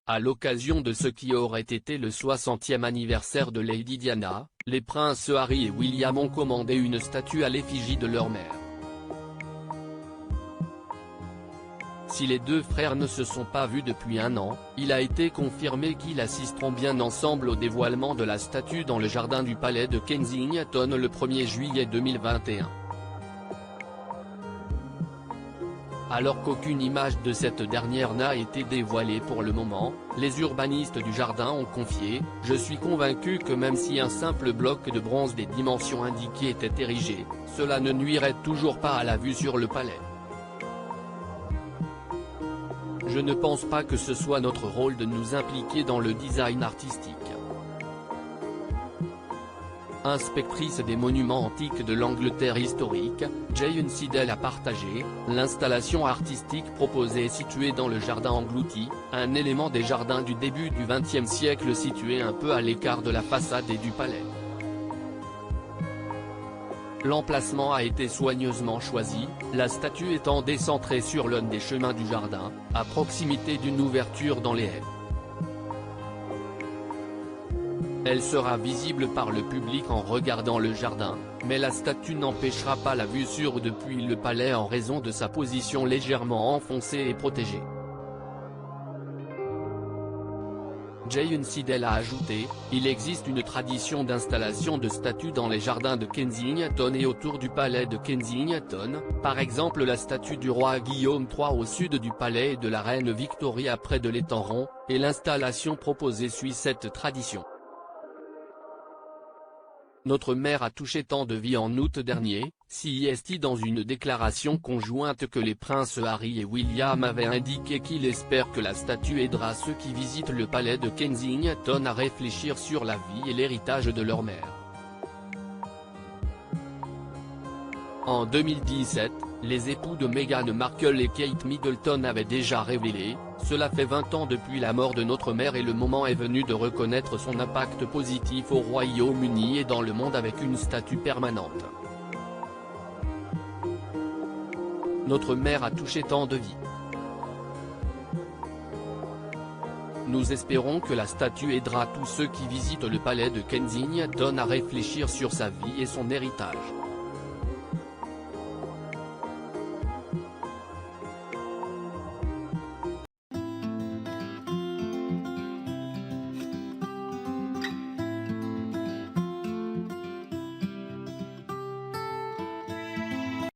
À l'occasion de ce qui aurait été le 60e anniversaire de Lady Diana, les princes Harry et William ont commandé une statue à l'effigie de leur mère. Si les deux frères ne se sont pas vus depuis un an, il a été confirmé qu'ils assisteront bien ensemble au dévoilement de la statue dans le jardin du palais de Kensington le 1er juillet 2021. Alors qu'aucune image de cette dernière n'a été dévoilée pour le moment, les urbanistes du jardin ont confié « Je suis convaincu que même si un simple bloc de bronze des dimensions indiquées était érigé, cela ne nuirait toujours pas à la vue sur le palais. Je ne pense pas que ce soit notre rôle de nous impliquer dans le design artistique. » Inspectrice des monuments antiques de l'Angleterre historique, Jane Siddell a partagé « L'installation artistique proposée est située dans le jardin englouti, un élément des jardins du début du XXe siècle situé un peu à l'écart de la façade et du palais. L'emplacement a été soigneusement choisi, la statue étant décentrée sur l'un des chemins du jardin, à proximité d'une ouverture dans les haies. Elle sera visible par le public en regardant le jardin, mais la statue n'empêchera pas la vue sur depuis le palais en raison de sa position légèrement enfoncée et protégée. Jane Siddell a ajouté « Il existe une tradition d'installation de statues dans les jardins de Kensington et autour du palais de Kensington, par exemple la statue du roi Guillaume III au sud du palais et de la reine Victoria près de l'étang rond, et l'installation proposée suit cette tradition. Notre mère a touché tant de vie en août dernier, CIST dans une déclaration conjointe que les princes Harry et William avaient indiqué qu'il espère que la statue aidera ceux qui visitent le palais de Kensington à réfléchir sur la vie et l'héritage de leur mère. En 2017, les époux de Meghan Markle et Kate Middleton avaient déjà révélé « Cela fait 20 ans depuis la mort de notre mère et le moment est venu de reconnaître son impact positif au Royaume-Uni et dans le monde avec une statue permanente. Notre mère a touché tant de vies. Nous espérons que la statue aidera tous ceux qui visitent le palais de Kensington à réfléchir sur sa vie et son héritage. »